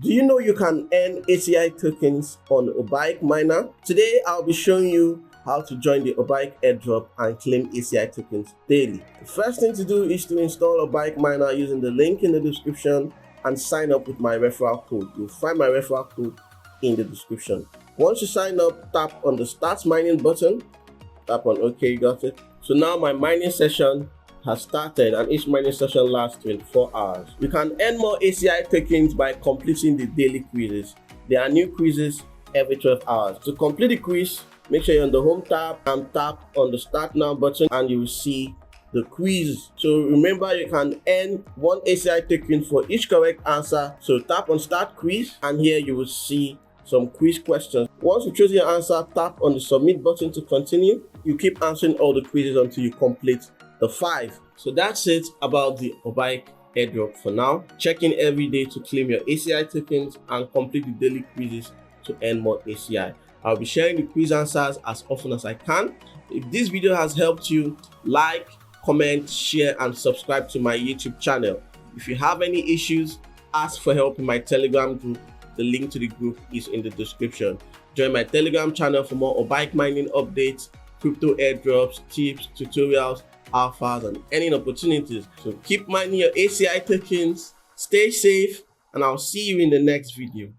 Do you know you can earn ACI tokens on Orbaic miner? Today I'll be showing you how to join the Orbaic airdrop and claim ACI tokens daily. The first thing to do is to install Orbaic miner using the link in the description and sign up with my referral code. You'll find my referral code in the description. Once you sign up, tap on the start mining button, tap on OK, you got it. So now my mining session has started and each mining session lasts 24 hours. You can earn more ACI tokens by completing the daily quizzes. There are new quizzes every 12 hours. To complete the quiz, make sure you're on the home tab and tap on the start now button and you will see the quiz. So remember, you can earn 1 ACI token for each correct answer. So tap on start quiz and here you will see some quiz questions. Once you choose your answer, tap on the submit button to continue. You keep answering all the quizzes until you complete the 5. So that's it about the Orbaic airdrop for now. Check in every day to claim your ACI tokens and complete the daily quizzes to earn more ACI. I'll be sharing the quiz answers as often as I can. If this video has helped you, like, comment, share, and subscribe to my YouTube channel. If you have any issues, ask for help in my Telegram group. The link to the group is in the description. Join my Telegram channel for more Orbaic mining updates, crypto airdrops, tips, tutorials, alphas, and earning opportunities. So keep mining your ACI tokens, stay safe, and I'll see you in the next video.